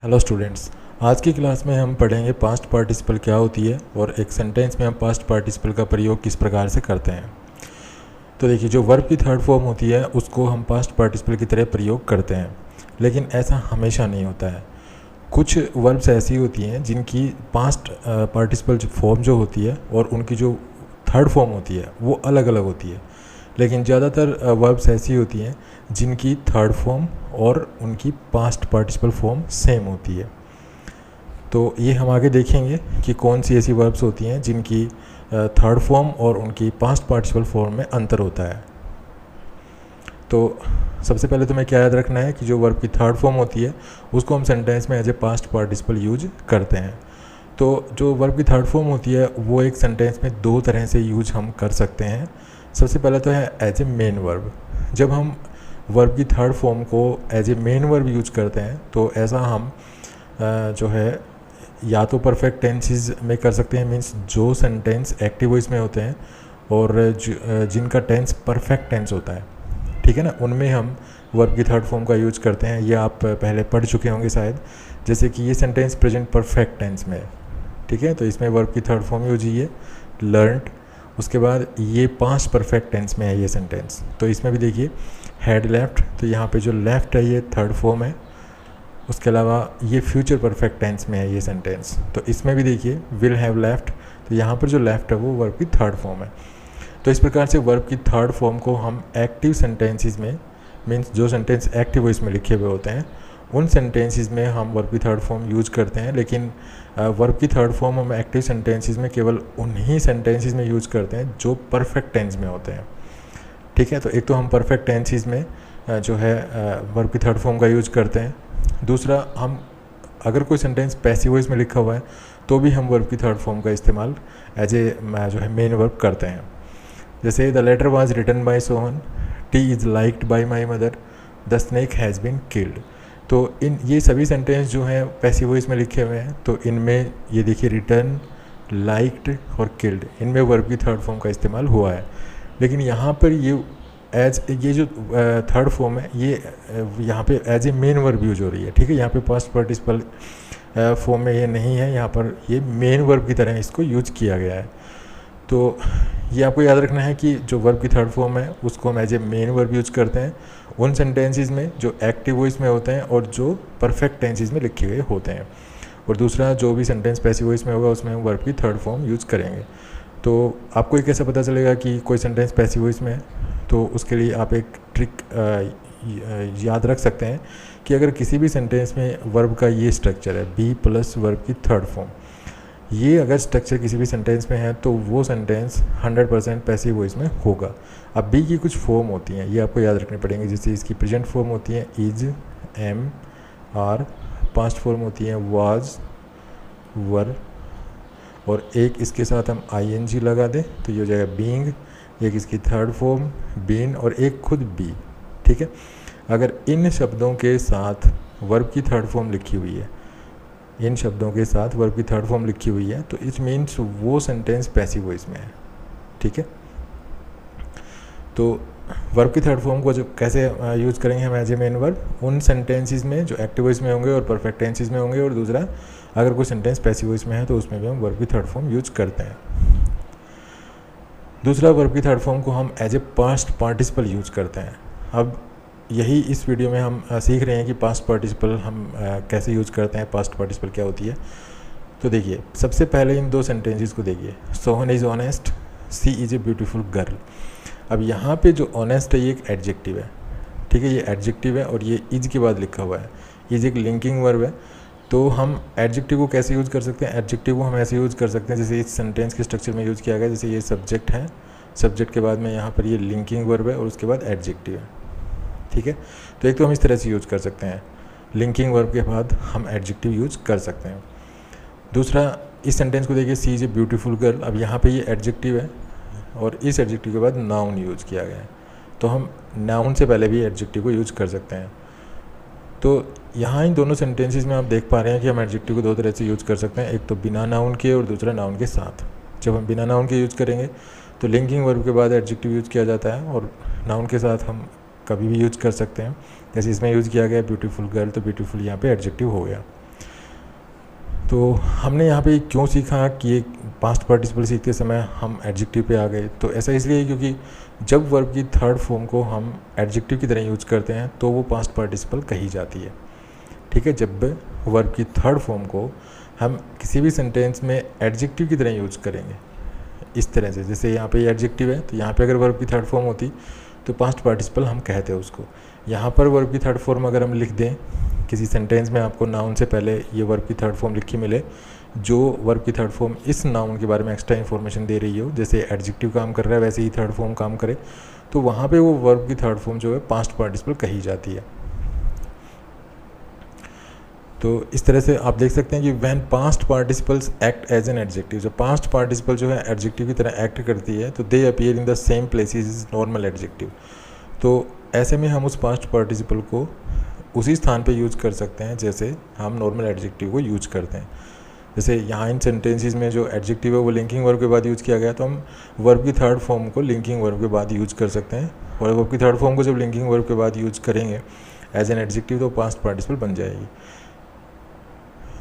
Hello students, आज की class में हम पढ़ेंगे पास्ट पार्टिसिपल क्या होती है और एक सेंटेंस में हम पास्ट पार्टिसिपल का प्रयोग किस प्रकार से करते हैं। तो देखिए, जो वर्ब की थर्ड फॉर्म होती है उसको हम पास्ट पार्टिसिपल की तरह प्रयोग करते हैं, लेकिन ऐसा हमेशा नहीं होता है। कुछ वर्ब्स ऐसी होती हैं जिनकी पास्ट पार्टिसिपल फॉर्म जो होती है और उनकी जो थर्ड फॉर्म होती है वो अलग अलग होती है, लेकिन ज़्यादातर वर्ब्स ऐसी होती हैं जिनकी थर्ड फॉर्म और उनकी पास्ट पार्टिसिपल फॉर्म सेम होती है। तो ये हम आगे देखेंगे कि कौन सी ऐसी वर्ब्स होती हैं जिनकी थर्ड फॉर्म और उनकी पास्ट पार्टिसिपल फॉर्म में अंतर होता है। तो सबसे पहले तुम्हें क्या याद रखना है कि जो वर्ब की थर्ड फॉर्म होती है उसको हम सेंटेंस में as a past participle use करते हैं। तो जो वर्ब की थर्ड फॉर्म होती है वो एक सेंटेंस में दो तरह से यूज हम कर सकते हैं। सबसे पहला तो है एज ए मेन वर्ब। जब हम वर्ब की थर्ड फॉर्म को as a main verb use करते हैं तो ऐसा हम जो है या तो परफेक्ट टेंसेस में कर सकते हैं, मीन्स जो सेंटेंस एक्टिव वॉइस में होते हैं और जिनका टेंस परफेक्ट टेंस होता है, ठीक है ना, उनमें हम वर्ब की थर्ड फॉर्म का यूज करते हैं। ये आप पहले पढ़ चुके होंगे शायद, जैसे कि ये सेंटेंस प्रेजेंट परफेक्ट टेंस में है, ठीक है, तो इसमें वर्ब की थर्ड फॉर्म यूज है लर्नड। उसके बाद ये पास्ट परफेक्ट टेंस में है ये सेंटेंस, तो इसमें भी देखिए हैड लेफ्ट, तो यहाँ पे जो लेफ्ट है ये थर्ड फॉर्म है। उसके अलावा ये फ्यूचर परफेक्ट टेंस में है ये सेंटेंस, तो इसमें भी देखिए विल हैव लेफ्ट, तो यहाँ पर जो लेफ्ट है वो वर्ब की थर्ड फॉर्म है। तो इस प्रकार से वर्ब की थर्ड फॉर्म को हम एक्टिव सेंटेंसेस में, मीन्स जो सेंटेंस एक्टिव वॉइस में लिखे हुए होते हैं उन सेंटेंसेस में हम वर्ब की थर्ड फॉर्म यूज करते हैं। लेकिन वर्ब की थर्ड फॉर्म हम एक्टिव सेंटेंसेस में केवल उन्हीं सेंटेंसेस में यूज करते हैं जो परफेक्ट टेंस में होते हैं, ठीक है। तो एक तो हम परफेक्ट टेंसेस में जो है वर्ब की थर्ड फॉर्म का यूज करते हैं। दूसरा, हम अगर कोई सेंटेंस पैसिव वॉइस में लिखा हुआ है तो भी हम वर्ब की थर्ड फॉर्म का इस्तेमाल एज ए जो है मेन वर्ब करते हैं। जैसे the letter was written by Sohan, tea is liked by my mother, the snake has been killed. तो ये सभी सेंटेंस जो हैं पैसिव वॉइस में लिखे हुए हैं, तो इनमें ये देखिए रिटर्न, लाइक्ड और किल्ड, इनमें वर्ब की थर्ड फॉर्म का इस्तेमाल हुआ है। लेकिन यहाँ पर ये जो थर्ड फॉर्म है ये यहाँ पे as a main verb use हो रही है, ठीक है। यहाँ पे पास्ट पार्टिसिपल फॉर्म में ये नहीं है, यहाँ पर ये मेन वर्ब की तरह इसको यूज किया गया है। तो ये आपको याद रखना है कि जो वर्ब की थर्ड फॉर्म है उसको हम as a main verb use करते हैं उन सेंटेंसेस में जो एक्टिव वॉइस में होते हैं और जो परफेक्ट टेंसेस में लिखे हुए होते हैं। और दूसरा, जो भी सेंटेंस पैसिव वॉइस में होगा उसमें हम वर्ब की थर्ड फॉर्म यूज करेंगे। तो आपको ये कैसे पता चलेगा कि कोई सेंटेंस पैसिव वॉइस में है? तो उसके लिए आप एक ट्रिक याद रख सकते हैं कि अगर किसी भी सेंटेंस में वर्ब का ये स्ट्रक्चर है बी प्लस वर्ब की थर्ड फॉर्म, ये अगर स्ट्रक्चर किसी भी सेंटेंस में है तो वो सेंटेंस 100% पैसिव वॉइस में होगा। अब बी की कुछ फॉर्म होती हैं, ये आपको याद रखनी पड़ेंगी। जैसे इसकी प्रेजेंट फॉर्म होती है is, am, are, past form होती है वाज, वर, और एक इसके साथ हम ing लगा दें तो ये हो जाएगा बीइंग। एक इसकी थर्ड फॉर्म बीन और एक खुद बी, ठीक है। अगर इन शब्दों के साथ वर्ब की थर्ड फॉर्म लिखी हुई है, इन शब्दों के साथ वर्ब की थर्ड फॉर्म लिखी हुई है, तो इट मीन्स वो सेंटेंस पैसिव वॉइस में है, ठीक है। तो वर्ब की थर्ड फॉर्म को जो कैसे यूज करेंगे हम एज ए मेन वर्ब, उन सेंटेंसेस में जो एक्टिव वॉइस में होंगे और परफेक्ट टेंसेस में होंगे, और दूसरा अगर कोई सेंटेंस पैसिव वॉइस में है तो उसमें भी हम वर्ब की थर्ड फॉर्म यूज करते हैं। दूसरा, वर्ब की थर्ड फॉर्म को हम as a past participle use करते हैं। अब यही इस वीडियो में हम सीख रहे हैं कि पास्ट पार्टिसिपल हम कैसे यूज करते हैं, पास्ट पार्टिसिपल क्या होती है। तो देखिए, सबसे पहले इन दो सेंटेंसेस को देखिए, Sohan is honest, she is a beautiful girl. अब यहाँ पे जो ऑनेस्ट है ये एक एडजेक्टिव है, ठीक है, ये एडजेक्टिव है और ये इज के बाद लिखा हुआ है। इज एक लिंकिंग वर्ब है, तो हम एडजेक्टिव को कैसे यूज़ कर सकते हैं? एडजेक्टिव को हम ऐसे यूज़ कर सकते हैं जैसे इस सेंटेंस के स्ट्रक्चर में यूज़ किया गया। जैसे ये सब्जेक्ट है, सब्जेक्ट के बाद में यहाँ पर ये लिंकिंग वर्ब है और उसके बाद एडजेक्टिव है, ठीक है। तो एक तो हम इस तरह से यूज़ कर सकते हैं, लिंकिंग वर्ब के बाद हम एडजेक्टिव यूज़ कर सकते हैं। दूसरा, इस सेंटेंस को देखिए, सी इज़ ए ब्यूटीफुल गर्ल। अब यहाँ पे ये एडजेक्टिव है और इस एडजेक्टिव के बाद नाउन यूज़ किया गया है, तो हम नाउन से पहले भी एडजेक्टिव को यूज़ कर सकते हैं। तो यहाँ इन दोनों सेंटेंसेस में आप देख पा रहे हैं कि हम एडजेक्टिव को दो तरह से यूज़ कर सकते हैं, एक तो बिना नाउन के और दूसरा नाउन के साथ। जब हम बिना नाउन के यूज़ करेंगे तो लिंकिंग वर्ब के बाद एडजेक्टिव यूज़ किया जाता है, और नाउन के साथ हम कभी भी यूज़ कर सकते हैं। जैसे इसमें यूज़ किया गया ब्यूटीफुल गर्ल, तो ब्यूटीफुल यहाँ पे एडजेक्टिव हो गया। तो हमने यहाँ पे क्यों सीखा कि ये पास्ट पार्टिसिपल सीखते समय हम एडजेक्टिव पे आ गए, तो ऐसा इसलिए क्योंकि जब वर्ब की थर्ड फॉर्म को हम एडजेक्टिव की तरह यूज करते हैं तो वो पास्ट पार्टिसिपल कही जाती है। ठीक है, जब वर्ब की थर्ड फॉर्म को हम किसी भी सेंटेंस में एडजेक्टिव की तरह यूज करेंगे, इस तरह से, जैसे यहाँ पे एडजेक्टिव है तो यहाँ पे अगर वर्ब की थर्ड फॉर्म होती तो पास्ट पार्टिसिपल हम कहते हैं उसको। यहाँ पर वर्ब की थर्ड फॉर्म अगर हम लिख दें किसी सेंटेंस में, आपको नाउन से पहले ये वर्ब की थर्ड फॉर्म लिखी मिले, जो वर्ब की थर्ड फॉर्म इस नाउन के बारे में एक्स्ट्रा इन्फॉर्मेशन दे रही हो, जैसे एडजेक्टिव काम कर रहा है वैसे ही थर्ड फॉर्म काम करे, तो वहाँ पे वो वर्ब की थर्ड फॉर्म जो है पास्ट पार्टिसिपल कही जाती है। तो इस तरह से आप देख सकते हैं कि when past participles act as an adjective, जो पास्ट पार्टिसिपल जो है एडजेक्टिव की तरह एक्ट करती है, तो they appear in the same places as normal adjective. तो ऐसे में हम उस पास्ट पार्टिसिपल को उसी स्थान पे यूज कर सकते हैं जैसे हम नॉर्मल एडजेक्टिव को यूज करते हैं। जैसे यहाँ इन सेंटेंसेस में जो एडजेक्टिव है वो लिंकिंग वर्ब के बाद यूज़ किया गया, तो हम वर्ब की थर्ड फॉर्म को लिंकिंग वर्ब के बाद यूज कर सकते हैं, और वर्ब की थर्ड फॉर्म को जब लिंकिंग वर्ब के बाद यूज करेंगे एज एन एडजेक्टिव तो पास्ट पार्टिसिपल बन जाएगी।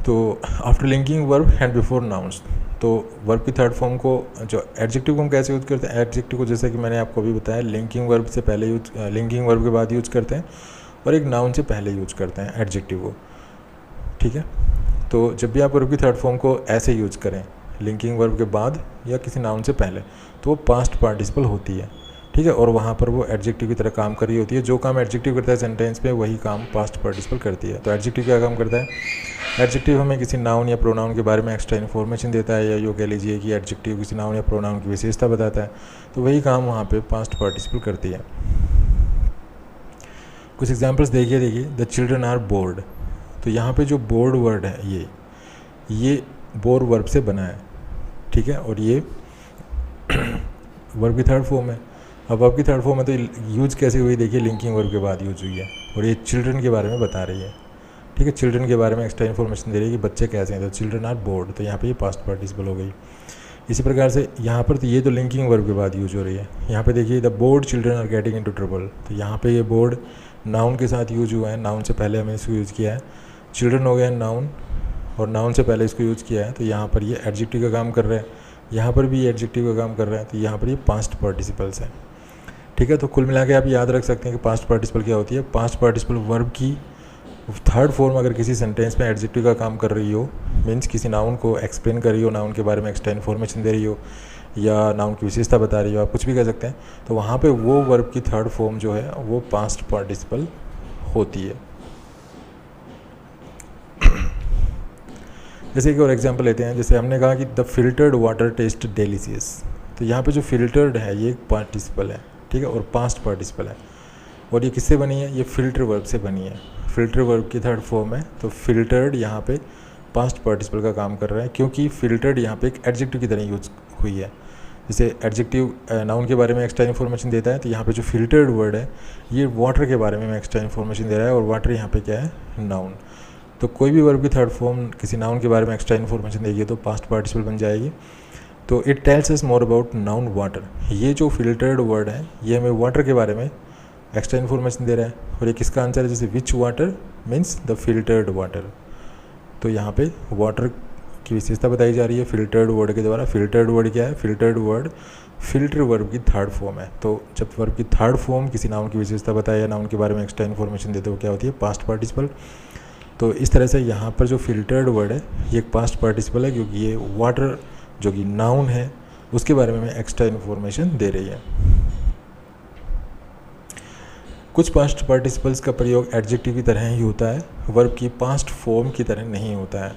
तो after linking verb and before nouns, तो वर्ब की थर्ड फॉर्म को जो एडजेक्टिव को हम कैसे यूज़ करते हैं, एडजेक्टिव को जैसे कि मैंने आपको अभी बताया लिंकिंग वर्ब से पहले लिंकिंग वर्ब के बाद यूज करते हैं, और एक नाउन से पहले यूज करते हैं एडजेक्टिव को। ठीक है, तो जब भी आप वर्ब की थर्ड फॉर्म को ऐसे यूज करें लिंकिंग वर्ब के बाद या किसी नाउन से पहले, तो वो पास्ट पार्टिसिपल होती है। ठीक है, और वहाँ पर वो एडजेक्टिव की तरह काम कर रही होती है। जो काम एडजेक्टिव करता है सेंटेंस में वही काम पास्ट पार्टिसिपल करती है। तो एडजेक्टिव क्या काम करता है, एडजेक्टिव हमें किसी नाउन या प्रोनाउन के बारे में एक्स्ट्रा इन्फॉर्मेशन देता है, या यूँ कह लीजिए कि एडजेक्टिव किसी नाउन या प्रोनाउन की विशेषता बताता है, तो वही काम वहाँ पे पास्ट पार्टिसिपल करती है। कुछ एग्जांपल्स देखिए द चिल्ड्रन आर बोर्ड, तो यहाँ पे जो बोर्ड वर्ड है ये बोर वर्ब से बना है। ठीक है, और ये वर्ब की थर्ड फॉर्म है। अब वर्ब की थर्ड फॉर्म है तो यूज कैसे हुई, देखिए लिंकिंग वर्ब के बाद यूज हुई है, और ये चिल्ड्रन के बारे में बता रही है। ठीक है, चिल्ड्रन के बारे में एक्स्ट्रा इन्फॉर्मेशन दे रही है कि बच्चे कैसे हैं, तो चिल्ड्रन आर बोर्ड, तो यहाँ पे ये पास्ट पार्टिसिपल हो गई। इसी प्रकार से यहाँ पर तो ये तो लिंकिंग वर्ब के बाद यूज हो रही है। यहाँ पे देखिए the bored children are getting into trouble, तो यहाँ पे ये बोर्ड नाउन के साथ यूज हुआ है, नाउन से पहले हमने इसको यूज़ किया है। चिल्ड्रन हो गया नाउन, और नाउन से पहले इसको यूज़ किया है, तो यहाँ पर ये एडजेक्टिव का काम कर रहा है, यहाँ पर भी एडजेक्टिव का काम कर रहा है, तो यहाँ पर ये पास्ट पार्टिसिपल्स है। ठीक है, तो कुल मिला के आप याद रख सकते हैं कि पास्ट पार्टिसिपल क्या होती है। पास्ट पार्टिसिपल वर्ब की थर्ड फॉर्म अगर किसी सेंटेंस में एडजेक्टिव का काम कर रही हो, मीन्स किसी नाउन को एक्सप्लेन कर रही हो, नाउन के बारे में एक्स्ट्रा इन्फॉर्मेशन दे रही हो, या नाउन की विशेषता बता रही हो, आप कुछ भी कह सकते हैं, तो वहाँ पे वो वर्ब की थर्ड फॉर्म जो है वो पास्ट पार्टिसिपल होती है। जैसे एक और एग्जांपल लेते हैं, जैसे हमने कहा कि the filtered water taste delicious, तो यहाँ पे जो फिल्टर्ड है ये एक पार्टिसिपल है। ठीक है, और पास्ट पार्टिसिपल है, और ये किससे बनी है, ये फिल्टर वर्ब से बनी है। फिल्टर वर्ब की थर्ड फॉर्म है, तो फिल्टर्ड यहाँ पे पास्ट पार्टिसिपल का काम कर रहा है, क्योंकि फिल्टर्ड यहाँ पे एक एडजेक्टिव की तरह यूज हुई है। जैसे एडजेक्टिव नाउन के बारे में एक्स्ट्रा इन्फॉर्मेशन देता है, तो यहाँ पे जो फिल्टर्ड वर्ड है ये वाटर के बारे में एक्स्ट्रा इन्फॉर्मेशन दे रहा है, और वाटर यहाँ पे क्या है, नाउन। तो कोई भी वर्ब की थर्ड फॉर्म किसी नाउन के बारे में एक्स्ट्रा इन्फॉर्मेशन देगी तो पास्ट पार्टिसिपल बन जाएगी। तो it tells us more about noun water, ये जो फिल्टर्ड वर्ड है ये हमें वाटर के बारे में एक्स्ट्रा इन्फॉर्मेशन दे रहा है, और ये किसका आंसर है, जैसे which water means the filtered water, तो यहाँ पे वाटर की विशेषता बताई जा रही है फिल्टर्ड वर्ड के द्वारा। फिल्टर्ड वर्ड क्या है, फिल्टर्ड वर्ड फिल्टर वर्ब की थर्ड फॉर्म है। तो जब वर्ब की थर्ड फॉर्म किसी नाउन की विशेषता बताए या नाउन के बारे में एक्स्ट्रा इन्फॉर्मेशन देते हो क्या होती है, पास्ट पार्टिसिपल। तो इस तरह से यहाँ पर जो फिल्टर्ड वर्ड है ये एक पास्ट पार्टिसिपल है, क्योंकि ये वाटर जो कि नाउन है उसके बारे में एक्स्ट्रा इन्फॉर्मेशन दे रही है। कुछ पास्ट पार्टिसिपल्स का प्रयोग एडजेक्टिव की तरह ही होता है, वर्ब की पास्ट फॉर्म की तरह नहीं होता है।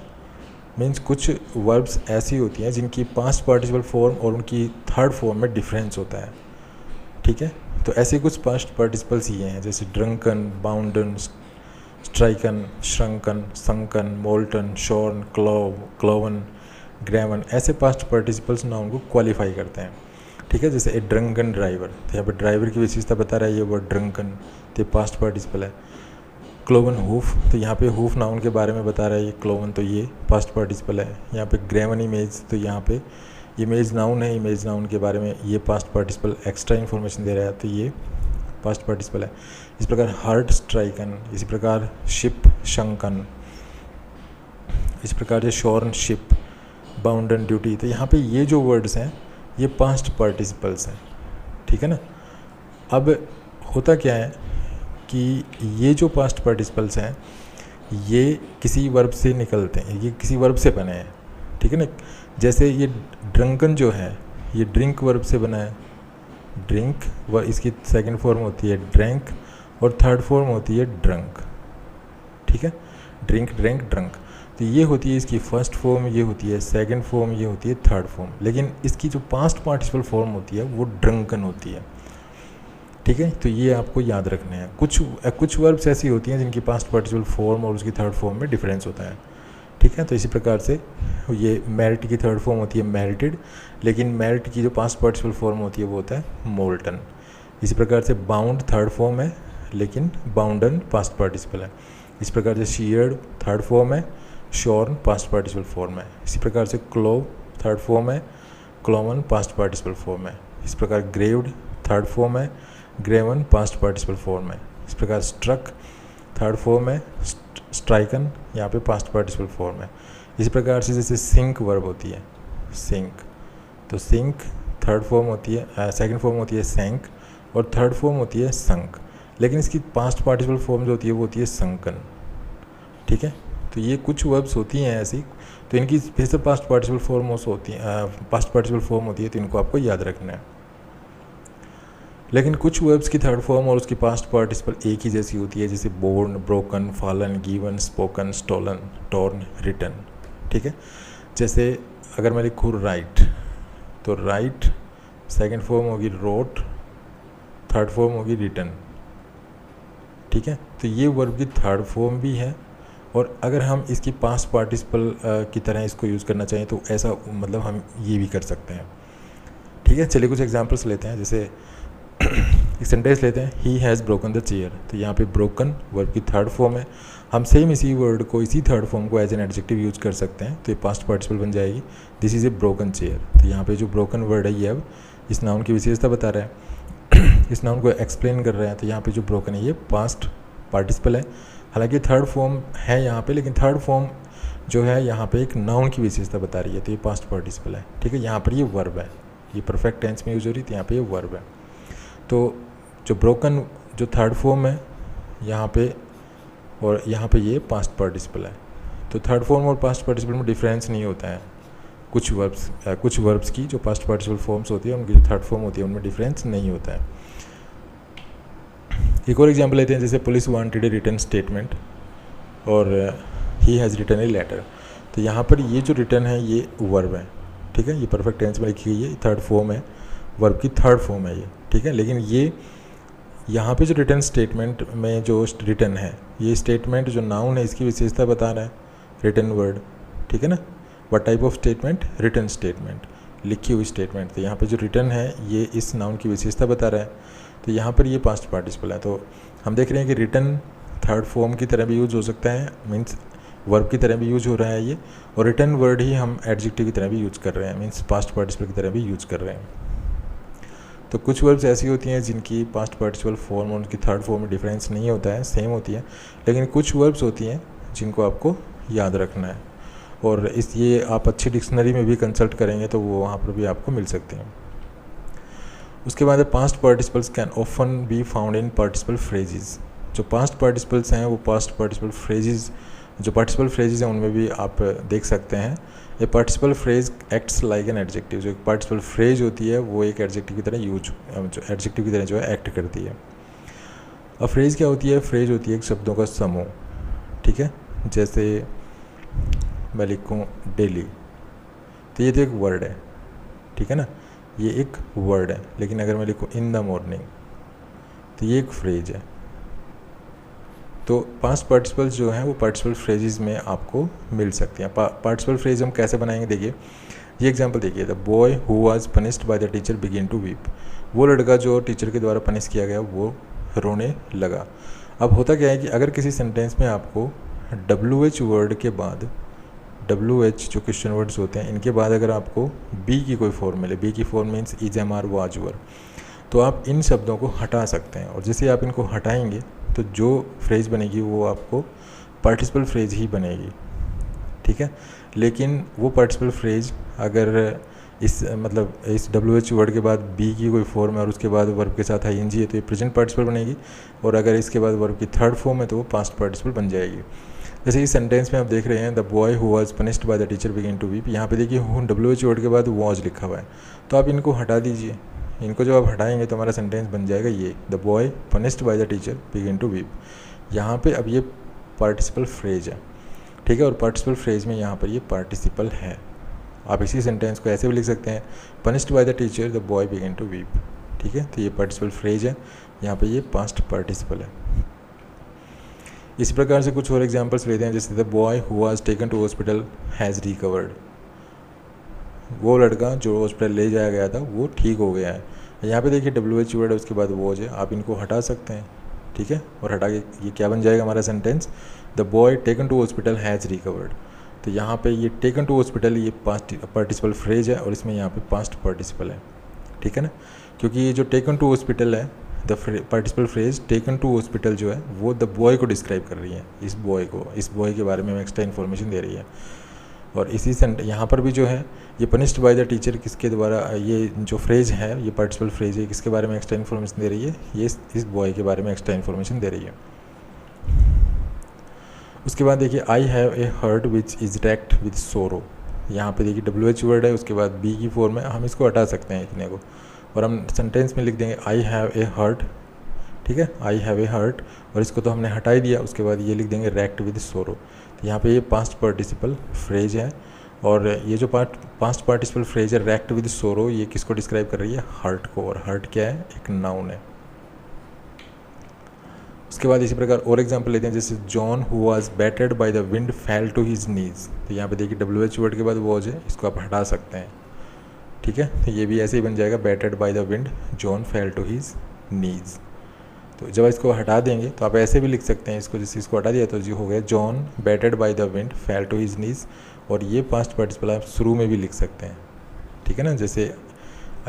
मीन्स कुछ वर्ब्स ऐसी होती हैं जिनकी पास्ट पार्टिसिपल फॉर्म और उनकी थर्ड फॉर्म में डिफरेंस होता है। ठीक है, तो ऐसे कुछ पास्ट पार्टिसिपल्स ये हैं, जैसे drunken, bounden, stricken, shrunken, sunken, molten, shorn, cloven, graven, ऐसे पास्ट पार्टिसिपल्स नाउन को क्वालिफाई करते हैं। ठीक है, जैसे ए ड्रंकन ड्राइवर, तो यहाँ पर ड्राइवर की विशेषता बता रहा है ये वर्ड ड्रंकन, तो पास्ट पार्टिसिपल है। क्लोवन हूफ, तो यहाँ पे हूफ नाउन के बारे में बता रहा है ये क्लोवन, तो ये पास्ट पार्टिसिपल है। यहाँ पे ग्रेवन इमेज, तो यहाँ पे इमेज नाउन है, इमेज नाउन के बारे में ये पास्ट पार्टिसिपल एक्स्ट्रा इन्फॉर्मेशन दे रहा है, तो ये पास्ट पार्टिसिपल है। इस प्रकार हार्ट स्ट्राइकन, इसी प्रकार शिप शंकन, इस प्रकार से शोर्न शिप, बाउंड ऑन ड्यूटी। तो यहाँ पे ये जो वर्ड्स हैं ये पास्ट पार्टिसिपल्स हैं, ठीक है ना। अब होता क्या है कि ये जो पास्ट पार्टिसिपल्स हैं ये किसी वर्ब से निकलते हैं, ये किसी वर्ब से बने हैं, ठीक है ना। जैसे ये ड्रंकन जो है ये ड्रिंक वर्ब से बना है, ड्रिंक, व इसकी सेकंड फॉर्म होती है ड्रैंक और थर्ड फॉर्म होती है ड्रंक, ठीक है। Drink, drank, drunk. तो ये होती है इसकी फर्स्ट फॉर्म, ये होती है सेकंड फॉर्म, ये होती है थर्ड फॉर्म। लेकिन इसकी जो पास्ट पार्टिसिपल फॉर्म होती है वो ड्रंकन होती है, ठीक है। तो ये आपको याद रखना है। कुछ वर्ब्स ऐसी होती हैं जिनकी पास्ट पार्टिसिपल फॉर्म और उसकी थर्ड फॉर्म में डिफरेंस होता है, ठीक है। तो इसी प्रकार से ये मेरिट की थर्ड फॉर्म होती है मेरिटेड, लेकिन मेरिट की जो पास्ट पार्टिसिपल फॉर्म होती है वो होता है मोल्टन। इसी प्रकार से बाउंड थर्ड फॉर्म है लेकिन बाउंडन पास्ट पार्टिसिपल है। इस प्रकार से शीयर्ड थर्ड फॉर्म है, शोर्न पास्ट पार्टिसिपल फॉर्म है। इसी प्रकार से क्लोव थर्ड फॉर्म है, क्लोवन पास्ट पार्टिसिपल फॉर्म है। इस प्रकार ग्रेव्ड थर्ड फॉर्म है, ग्रेवन पास्ट पार्टिसिपल फॉर्म है। इस प्रकार स्ट्रक थर्ड फॉर्म है, स्ट्राइकन यहाँ पे पास्ट पार्टिसिपल फॉर्म है। इसी प्रकार से जैसे सिंक वर्ब होती है, सिंक, तो सिंक थर्ड फॉर्म होती है, सेकंड फॉर्म होती है सैंक और थर्ड फॉर्म होती है संक, लेकिन इसकी पास्ट पार्टिसिपल फॉर्म जो होती है वो होती है संकन, ठीक है। तो ये कुछ वर्ब्स होती हैं ऐसी, तो इनकी फिर से पास्ट पार्टिसिपल फॉर्म होती है, पास्ट पार्टिसिपल फॉर्म होती है, तो इनको आपको याद रखना है। लेकिन कुछ वर्ब्स की थर्ड फॉर्म और उसकी पास्ट पार्टिसिपल एक ही जैसी होती है, जैसे born, broken, fallen, given, spoken, stolen, torn, written, ठीक है। जैसे अगर मैं लिखूँ राइट, तो राइट सेकंड फॉर्म होगी रोट, थर्ड फॉर्म होगी रिटन, ठीक है। तो ये वर्ब की थर्ड फॉर्म भी है, और अगर हम इसकी पास्ट पार्टिसिपल की तरह इसको यूज़ करना चाहें तो ऐसा मतलब हम ये भी कर सकते हैं, ठीक है। चलिए कुछ एग्जांपल्स लेते हैं। जैसे एक सेंटेंस लेते हैं, he has broken the chair. तो यहाँ पे ब्रोकन वर्ब की थर्ड फॉर्म है। हम सेम इसी वर्ड को, इसी थर्ड फॉर्म को एज एन एडजेक्टिव यूज़ कर सकते हैं, तो ये पास्ट पार्टिसिपल बन जाएगी, this is a broken chair. तो यहाँ पे जो ब्रोकन वर्ड है ये अब इस नाउन की विशेषता बता रहा है, इस नाउन को एक्सप्लेन कर रहा है। तो यहाँ पे जो ब्रोकन है ये पास्ट पार्टिसिपल है, हालांकि थर्ड फॉर्म है यहाँ पे, लेकिन थर्ड फॉर्म जो है यहाँ पे एक नाउन की विशेषता बता रही है, तो ये पास्ट पार्टिसिपल है, ठीक है। यहाँ पर ये वर्ब है, ये परफेक्ट टेंस में यूज हो रही थी, यहाँ पे ये वर्ब है। तो जो ब्रोकन जो थर्ड फॉर्म है यहाँ पे, और यहाँ पे ये पास्ट पार्टिसिपल है। तो थर्ड फॉर्म और पास्ट पार्टिसिपल में डिफरेंस नहीं होता है। कुछ वर्ब्स की जो पास्ट पार्टिसिपल फॉर्म्स होती है, उनकी जो थर्ड फॉर्म होती है उनमें डिफरेंस नहीं होता है। एक और एग्जांपल लेते हैं, जैसे police wanted a written statement और he has written a letter. तो यहाँ पर ये जो रिटन है ये वर्ब है, ठीक है। ये परफेक्ट टेंस में लिखी गई है, थर्ड फॉर्म है, वर्ब की थर्ड फॉर्म है ये, ठीक है। लेकिन ये यहाँ पे जो रिटन स्टेटमेंट में जो रिटन है, ये स्टेटमेंट जो नाउन है इसकी विशेषता बता रहा है, रिटन वर्ड, ठीक है ना। What type of statement, written statement, लिखी हुई स्टेटमेंट। तो यहाँ पे जो रिटन है ये इस नाउन की विशेषता बता रहा है, तो यहाँ पर ये पास्ट पार्टिसिपल है। तो हम देख रहे हैं कि रिटन थर्ड फॉर्म की तरह भी यूज़ हो सकता है, मीन्स वर्ब की तरह भी यूज हो रहा है ये, और रिटन वर्ड ही हम एडजेक्टिव की तरह भी यूज़ कर रहे हैं, मीन्स पास्ट पार्टिसिपल की तरह भी यूज़ कर रहे हैं। तो कुछ वर्ब्स ऐसी होती हैं जिनकी पास्ट पार्टिसिपल फॉर्म और उनकी थर्ड फॉर्म में डिफरेंस नहीं होता है, सेम होती है। लेकिन कुछ वर्ब्स होती हैं जिनको आपको याद रखना है, और ये आप अच्छी डिक्शनरी में भी कंसल्ट करेंगे तो वो वहाँ पर भी आपको मिल सकते हैं। उसके बाद past participles can often be found in participle phrases. जो पास्ट पार्टिसिपल्स हैं वो पास्ट पार्टिसिपल फ्रेजेस, जो पार्टिसिपल फ्रेजेस हैं उनमें भी आप देख सकते हैं। ये participle phrase acts like an adjective. जो पार्टिसिपल फ्रेज होती है वो एक एडजेक्टिव की तरह जो एडजेक्टिव की तरह जो है एक्ट करती है। अब फ्रेज क्या होती है, फ्रेज होती है एक शब्दों का समूह, ठीक है। जैसे मैं लिखूँ डेली, तो ये तो एक वर्ड है, ठीक है ना, ये एक वर्ड है। लेकिन अगर मैं लिखूँ इन द मॉर्निंग, तो ये एक फ्रेज है। तो पास्ट पार्टिसिपल्स जो हैं वो पार्टिसिपल फ्रेजेस में आपको मिल सकते हैं। पार्टिसिपल फ्रेज हम कैसे बनाएंगे, देखिए ये एग्जांपल देखिए, the boy who was punished by the teacher begin to weep. वो लड़का जो टीचर के द्वारा पनिश किया गया वो रोने लगा। अब होता क्या है कि अगर किसी सेंटेंस में आपको WH वर्ड के बाद, WH जो क्वेश्चन वर्ड्स होते हैं इनके बाद अगर आपको बी की कोई फॉर्म मिले, बी की form means is, am, are, was, were, तो आप इन शब्दों को हटा सकते हैं। और जैसे आप इनको हटाएंगे तो जो फ्रेज बनेगी वो आपको पार्टिसिपल फ्रेज ही बनेगी, ठीक ठीक है। लेकिन वो पार्टिसिपल फ्रेज अगर इस WH वर्ड के बाद बी की कोई फॉर्म है और उसके बाद वर्ब के साथ ING है तो ये प्रेजेंट पार्टिसिपल बनेगी, और अगर इसके बाद वर्ब की थर्ड फॉर्म है तो वो पास्ट पार्टिसिपल बन जाएगी। जैसे इस सेंटेंस में आप देख रहे हैं, the boy who was punished by the teacher began to weep. यहाँ पे देखिए WH वर्ड के बाद वॉज लिखा हुआ है, तो आप इनको हटा दीजिए। इनको जब आप हटाएंगे तो हमारा सेंटेंस बन जाएगा ये, the boy punished by the teacher began to weep. यहाँ पे अब ये पार्टिसिपल फ्रेज है, ठीक है, और पार्टिसिपल फ्रेज में यहाँ पर ये पार्टिसिपल है। आप इसी सेंटेंस को ऐसे भी लिख सकते हैं, punished by the teacher the boy began to weep, ठीक है। तो ये पार्टिसिपल फ्रेज है, यहाँ पे ये पास्ट पार्टिसिपल है। इसी प्रकार से कुछ और एग्जांपल्स लेते हैं, जैसे the boy who was taken to hospital has recovered. वो लड़का जो हॉस्पिटल ले जाया गया था वो ठीक हो गया है। यहाँ पे देखिए WH वर्ड है, उसके बाद वॉज है, आप इनको हटा सकते हैं, ठीक है, और हटा के ये क्या बन जाएगा हमारा sentence, the boy taken to hospital has recovered. तो यहाँ पे ये टेकन टू हॉस्पिटल ये पास्ट पार्टिसिपल फ्रेज है और इसमें यहाँ पे पास्ट पार्टिसिपल है, ठीक है ना, क्योंकि ये जो टेकन टू हॉस्पिटल है, the participle phrase taken to hospital जो है वो द बॉय को डिस्क्राइब कर रही है, इस बॉय के बारे में एक्स्ट्रा इन्फॉर्मेशन दे रही है। और इसी यहाँ पर भी जो है ये पनिश्ड बाय द टीचर किसके द्वारा, ये जो फ्रेज है ये पार्टिसिपल फ्रेज है, किसके बारे में एक्स्ट्रा इन्फॉर्मेशन दे रही है, ये इस बॉय के बारे में एक्स्ट्रा इन्फॉर्मेशन दे रही है। उसके बाद देखिए I have a heart which is racked with sorrow. यहाँ पे देखिए WH वर्ड है, उसके बाद बी की फॉर्म है, हम इसको हटा सकते हैं इतने को, और हम सेंटेंस में लिख देंगे आई हैव ए हर्ट, ठीक है, आई हैव ए हर्ट, और इसको तो हमने हटा ही दिया। उसके बाद ये लिख देंगे रैक्ड विद सोरो। तो यहाँ पे ये पास्ट पार्टिसिपल फ्रेज है, और ये जो पास्ट पार्टिसिपल फ्रेज है रैक्ड विद सोरो, ये किसको डिस्क्राइब कर रही है, हर्ट को, और हर्ट क्या है, एक नाउन है। उसके बाद इसी प्रकार और एग्जांपल लेते हैं, जैसे John who was battered by the wind fell to his knees. तो यहाँ पे देखिए WH वर्ड के बाद वॉज है, इसको आप हटा सकते हैं, ठीक है। तो ये भी ऐसे ही बन जाएगा, battered by the wind John fell to his knees. तो जब इसको हटा देंगे तो आप ऐसे भी लिख सकते हैं इसको, जैसे इसको हटा दिया तो जो हो गया John battered by the wind fell to his knees, और ये पास्ट पार्टिसिपल आप शुरू में भी लिख सकते हैं, ठीक है ना। जैसे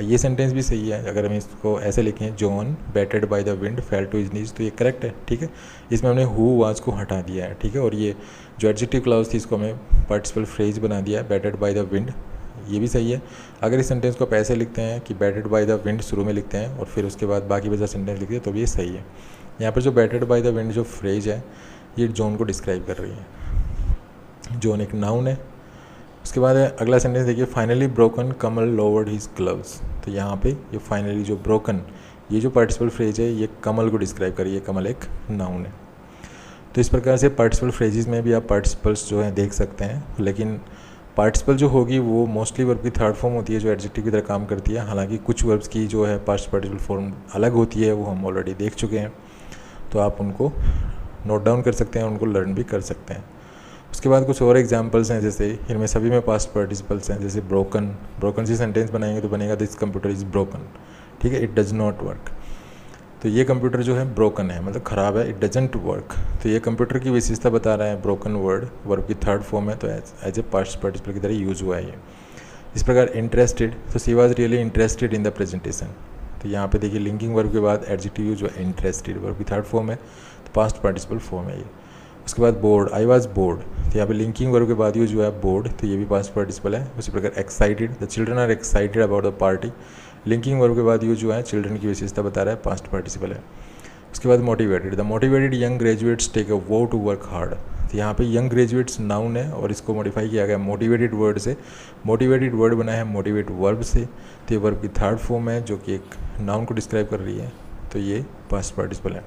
ये सेंटेंस भी सही है, अगर हम इसको ऐसे लिखें John battered by the wind fell to his knees, तो ये करेक्ट है, ठीक है। इसमें हमने हु वाज को हटा दिया है, ठीक है, और ये जो एडजेक्टिव क्लॉज थी इसको हमें पार्टिसिपल फ्रेज बना दिया है, बैटर्ड बाय द विंड, ये भी सही है। अगर इस सेंटेंस को आप ऐसे लिखते हैं कि बैटर्ड बाय द विंड शुरू में लिखते हैं और फिर उसके बाद बाकी बचा सेंटेंस लिखते हैं तो भी ये सही है। यहाँ पर जो बैटर्ड बाय द विंड जो फ्रेज है ये जॉन को डिस्क्राइब कर रही है, जॉन एक नाउन है। उसके बाद अगला सेंटेंस देखिए, फाइनली ब्रोकन कमल लोवर्ड हिज ग्लव्स। तो यहाँ पे ये फाइनली जो ब्रोकन, ये जो पार्टिसिपल फ्रेज है ये कमल को डिस्क्राइब कर रही है, कमल एक नाउन है। तो इस प्रकार से पार्टिसिपल फ्रेजेस में भी आप पार्टिसिपल्स जो हैं देख सकते हैं, लेकिन पार्टिसिपल जो होगी वो मोस्टली वर्ब की थर्ड फॉर्म होती है जो एडजेक्टिव की तरह काम करती है। हालांकि कुछ वर्ब्स की जो है पास्ट पार्टिसिपल फॉर्म अलग होती है, वो हम ऑलरेडी देख चुके हैं, तो आप उनको नोट डाउन कर सकते हैं, उनको लर्न भी कर सकते हैं। उसके बाद कुछ और एग्जांपल्स हैं, जैसे इनमें सभी में पास्ट पार्टिसिपल्स हैं, जैसे ब्रोकन से सेंटेंस बनाएंगे तो बनेगा दिस कंप्यूटर इज़ ब्रोकन, ठीक है, इट डज नॉट वर्क। तो ये कंप्यूटर जो है ब्रोकन है, मतलब ख़राब है, इट डजंट वर्क। तो ये कंप्यूटर की विशेषता बता रहा है, ब्रोकन वर्ब की थर्ड फॉर्म है, तो एज ए पास्ट पार्टिसिपल की तरह यूज़ हुआ है ये। इस प्रकार इंटरेस्टेड, तो she was really interested in the presentation. तो यहाँ पे देखिए लिंकिंग वर्ब के बाद एडजेक्टिव यूज हुआ इंटरेस्टेड, वर्ब की थर्ड फॉर्म है, तो पास्ट पार्टिसिपल फॉर्म है ये। उसके बाद बोर्ड, आई वाज बोर्ड, तो यहाँ पे लिंकिंग वर्ब के बाद यूज हुआ है बोर्ड, तो ये भी पास्ट पार्टिसिपल है। उसी प्रकार excited, the children are excited about the party, linking verb के बाद यूज हुआ है, चिल्ड्रन की विशेषता बता रहा है, पास्ट पार्टिसिपल है। उसके बाद motivated, the motivated young graduates take a vow to work hard. तो यहाँ पे यंग ग्रेजुएट्स नाउन है और इसको मॉडिफाई किया गया मोटिवेटेड वर्ड से, मोटिवेटेड वर्ड बना है मोटिवेट वर्ब से, तो ये वर्ब की थर्ड फॉर्म है जो कि एक नाउन को डिस्क्राइब कर रही है, तो ये पास्ट पार्टिसिपल है।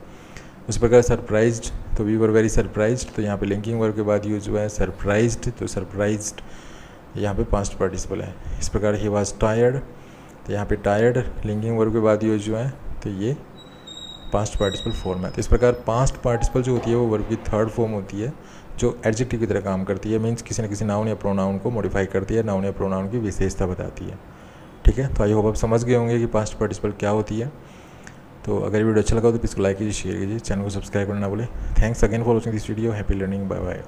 उस प्रकार सरप्राइज्ड, तो वी वर वेरी सरप्राइज्ड, तो यहाँ पे लिंकिंग वर्ब के बाद यूज हुआ है सरप्राइज्ड, तो सरप्राइज्ड यहाँ पे पास्ट पार्टिसिपल है। इस प्रकार ही वाज टायर्ड, तो यहाँ पे टायर्ड लिंकिंग वर्ब के बाद यूज हुआ है, तो ये पास्ट पार्टिसिपल फॉर्म है। तो इस प्रकार पास्ट पार्टिसिपल जो होती है वो वर्ब की थर्ड फॉर्म होती है जो एडजेक्टिव की तरह काम करती है, मीन्स किसी न किसी नाउन या प्रोनाउन को मॉडिफाई करती है, नाउन या प्रोनाउन की विशेषता बताती है, ठीक है। तो आई होप आप समझ गए होंगे कि पास्ट पार्टिसिपल क्या होती है। तो अगर वीडियो अच्छा लगा हो तो प्लीज़ को लाइक कीजिए, शेयर कीजिए, चैनल को सब्सक्राइब करना ना भूलें। Thanks again for watching this video, happy learning, bye bye.